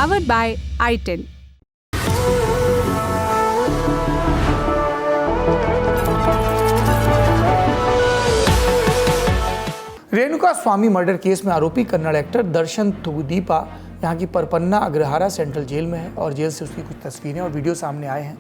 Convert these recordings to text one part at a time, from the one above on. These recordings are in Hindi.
Powered by i10. Renuka Swami murder case में आरोपी कन्नड़ एक्टर दर्शन तुगुदीपा यहाँ की परपन्ना अग्रहारा सेंट्रल जेल में है और जेल से उसकी कुछ तस्वीरें और वीडियो सामने आए हैं।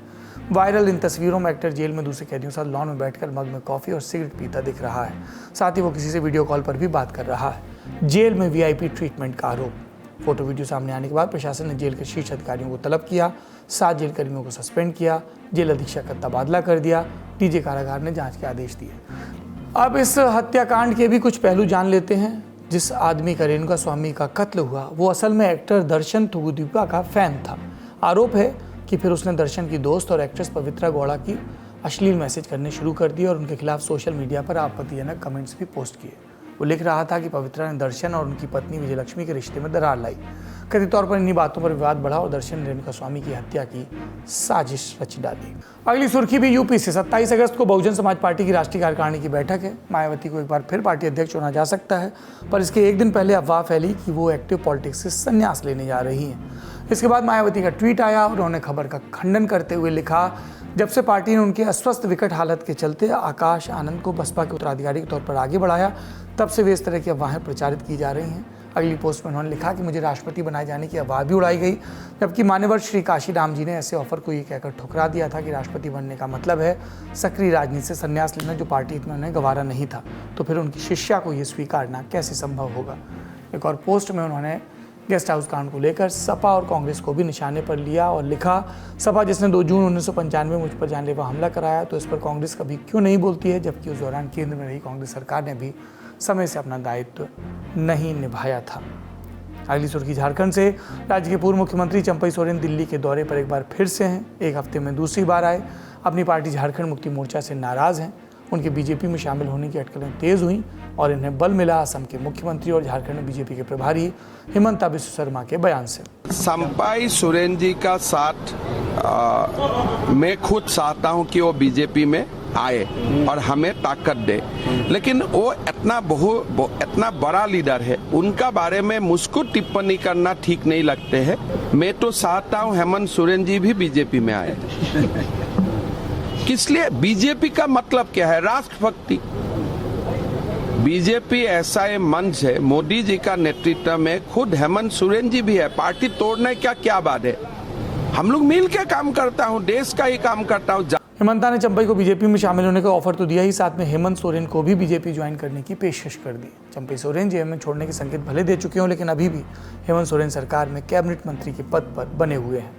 वायरल इन तस्वीरों में एक्टर जेल में दूसरे कैदियों के साथ लॉन में बैठकर मग में कॉफ़ी और सिगरेट पीता दिख रहा है। साथ ही वो किसी से वीडियो कॉल पर भी बात कर रहा है। जेल में वीआईपी ट्रीटमेंट का आरोप। फोटो वीडियो सामने आने के बाद प्रशासन ने जेल के शीर्ष अधिकारियों को तलब किया। 7 जेल कर्मियों को सस्पेंड किया। जेल अधीक्षक का तबादला कर दिया। डीजे कारागार ने जाँच के आदेश दिए। अब इस हत्याकांड के भी कुछ पहलू जान लेते हैं। जिस आदमी का रेणुका स्वामी का कत्ल हुआ वो असल में एक्टर दर्शन तुगुदीपा का फैन था। आरोप है कि फिर उसने दर्शन की दोस्त और एक्ट्रेस पवित्रा गौड़ा की अश्लील मैसेज करने शुरू कर दिए और उनके खिलाफ सोशल मीडिया पर आपत्तिजनक कमेंट्स भी पोस्ट किए। वो लिख रहा था कि पवित्रा ने दर्शन और उनकी पत्नी विजयलक्ष्मी के रिश्ते में दरार लाई। कथित तौर पर इन्हीं बातों पर विवाद बढ़ा और दर्शन ने रेणुका स्वामी की हत्या की साजिश रच डाली। अगली सुर्खी भी यूपी से। 27 अगस्त को बहुजन समाज पार्टी की राष्ट्रीय कार्यकारिणी की बैठक है। मायावती को एक बार फिर पार्टी अध्यक्ष चुना जा सकता है, पर इसके एक दिन पहले अफवाह फैली कि वो एक्टिव पॉलिटिक्स से संन्यास लेने जा रही हैं। इसके बाद मायावती का ट्वीट आया और उन्होंने खबर का खंडन करते हुए लिखा, जब से पार्टी ने उनके अस्वस्थ विकट हालत के चलते आकाश आनंद को बसपा के उत्तराधिकारी के तौर पर आगे बढ़ाया, तब से वे इस तरह की अफवाहें प्रचारित की जा रही हैं। अगली पोस्ट में उन्होंने लिखा कि मुझे राष्ट्रपति बनाए जाने की अफवाह भी उड़ाई गई, जबकि मान्यवर श्री काशी राम जी ने ऐसे ऑफर को ये कहकर ठुकरा दिया था कि राष्ट्रपति बनने का मतलब है सक्रिय राजनीति से संन्यास लेना, जो पार्टी में उन्हें गवारा नहीं था। तो फिर उनकी शिष्या को ये स्वीकारना कैसे संभव होगा। एक और पोस्ट में उन्होंने गेस्ट हाउस कांड को लेकर सपा और कांग्रेस को भी निशाने पर लिया और लिखा, सपा जिसने 2 जून 1995 मुझ पर जानलेवा हमला कराया, तो इस पर कांग्रेस कभी क्यों नहीं बोलती है, जबकि उस दौरान केंद्र में रही कांग्रेस सरकार ने भी समय से अपना दायित्व नहीं निभाया था। अगली सुर्खी झारखंड से। राज्य के पूर्व मुख्यमंत्री चंपई सोरेन दिल्ली के दौरे पर एक बार फिर से हैं। एक हफ्ते में दूसरी बार आए। अपनी पार्टी झारखंड मुक्ति मोर्चा से नाराज हैं। उनके बीजेपी में शामिल होने की अटकलें तेज हुई और इन्हें बल मिला असम के मुख्यमंत्री और झारखंड में बीजेपी के प्रभारी हिमंता बिस्वा शर्मा के बयान से। चंपई सोरेन जी का साथ मैं खुद चाहता हूं कि वो बीजेपी में आए और हमें ताकत दे, लेकिन वो इतना बड़ा लीडर है, उनका बारे में मुझको टिप्पणी करना ठीक नहीं लगते है। मैं तो चाहता हूं हेमंत सोरेन जी भी बीजेपी में आए। किस लिए? बीजेपी का मतलब क्या है? राष्ट्रभक्ति। बीजेपी ऐसा एक मंच है, मोदी जी का नेतृत्व में खुद हेमंत सोरेन जी भी है। पार्टी तोड़ने का क्या बात है? हम लोग मिल के काम करता हूँ, देश का ही काम करता हूँ। हिमंता ने चंपई को बीजेपी में शामिल होने का ऑफर तो दिया ही, साथ में हेमंत सोरेन को भी बीजेपी ज्वाइन करने की पेशकश कर दी। चंपई सोरेन जेएमएम छोड़ने के संकेत भले दे चुके हों, लेकिन अभी भी हेमंत सोरेन सरकार में कैबिनेट मंत्री के पद पर बने हुए हैं।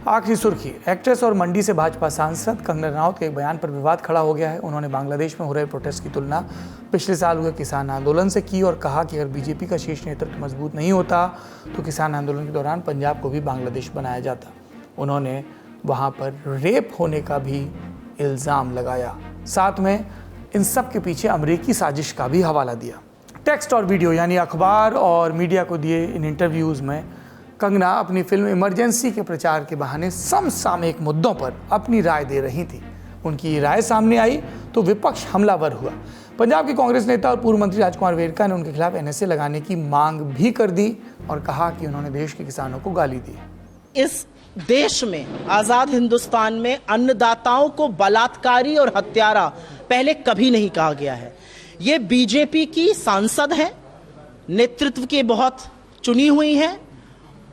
आखिरी सुर्खी। एक्ट्रेस और मंडी से भाजपा सांसद कंगना रनावत के एक बयान पर विवाद खड़ा हो गया है। उन्होंने बांग्लादेश में हो रहे प्रोटेस्ट की तुलना पिछले साल हुए किसान आंदोलन से की और कहा कि अगर बीजेपी का शीर्ष नेतृत्व मजबूत नहीं होता तो किसान आंदोलन के दौरान पंजाब को भी बांग्लादेश बनाया जाता। उन्होंने वहाँ पर रेप होने का भी इल्ज़ाम लगाया। साथ में इन सब के पीछे अमेरिकी साजिश का भी हवाला दिया। टेक्स्ट और वीडियो यानी अखबार और मीडिया को दिए इन इंटरव्यूज़ में कंगना अपनी फिल्म इमरजेंसी के प्रचार के बहाने समसामयिक मुद्दों पर अपनी राय दे रही थी। उनकी ये राय सामने आई तो विपक्ष हमलावर हुआ। पंजाब के कांग्रेस नेता और पूर्व मंत्री राजकुमार वेरका ने उनके खिलाफ एनएसए लगाने की मांग भी कर दी और कहा कि उन्होंने देश के किसानों को गाली दी। इस देश में, आजाद हिंदुस्तान में अन्नदाताओं को बलात्कारी और हत्यारा पहले कभी नहीं कहा गया है। ये बीजेपी की सांसद हैं, नेतृत्व की बहुत चुनी हुई हैं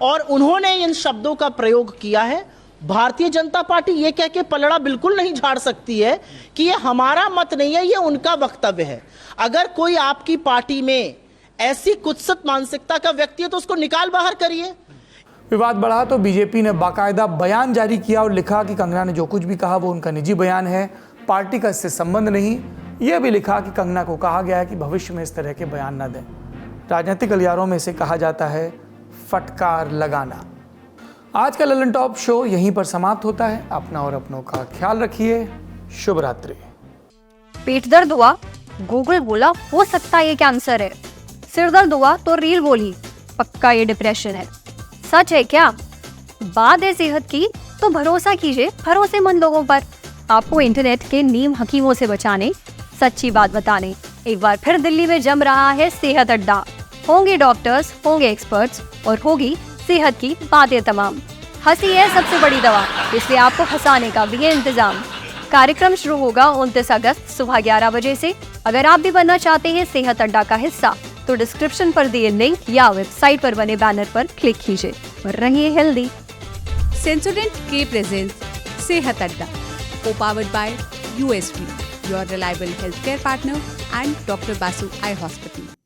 और उन्होंने इन शब्दों का प्रयोग किया है। भारतीय जनता पार्टी ये कह के पलड़ा बिल्कुल नहीं झाड़ सकती है कि ये हमारा मत नहीं है, ये उनका वक्तव्य है। अगर कोई आपकी पार्टी में ऐसी कुत्सित मानसिकता का व्यक्ति है तो उसको निकाल बाहर करिए। विवाद बढ़ा तो बीजेपी ने बाकायदा बयान जारी किया और लिखा कि कंगना ने जो कुछ भी कहा वो उनका निजी बयान है, पार्टी का इससे संबंध नहीं। यह भी लिखा कि कंगना को कहा गया है कि भविष्य में इस तरह के बयान न दें। राजनीतिक गलियारों में इसे कहा जाता है फटकार लगाना। आज का ललन टॉप शो यहीं पर समाप्त होता है। अपना और अपनों का ख्याल रखिए। शुभ रात्रि। पेट दर्द हुआ, गूगल बोला हो सकता है ये कैंसर है। सिर दर्द हुआ तो रील बोली पक्का ये डिप्रेशन है। सच है क्या? बात है सेहत की तो भरोसा कीजिए भरोसेमंद लोगों पर। आपको इंटरनेट के नीम हकीमों से बचाने, सच्ची बात बताने एक बार फिर दिल्ली में जम रहा है सेहत अड्डा। होंगे डॉक्टर्स, होंगे एक्सपर्ट्स और होगी सेहत की बातें तमाम। हंसी है सबसे बड़ी दवा, इसलिए आपको हंसाने का भी है इंतजाम। कार्यक्रम शुरू होगा 29 अगस्त सुबह 11 बजे से। अगर आप भी बनना चाहते हैं सेहत अड्डा का हिस्सा तो डिस्क्रिप्शन पर दिए लिंक या वेबसाइट पर बने बैनर पर क्लिक कीजिए और रहिए healthy. Sensodyne K presents Sehat Adda, co-powered by USV, your reliable healthcare partner, and Dr. Basu Eye Hospital.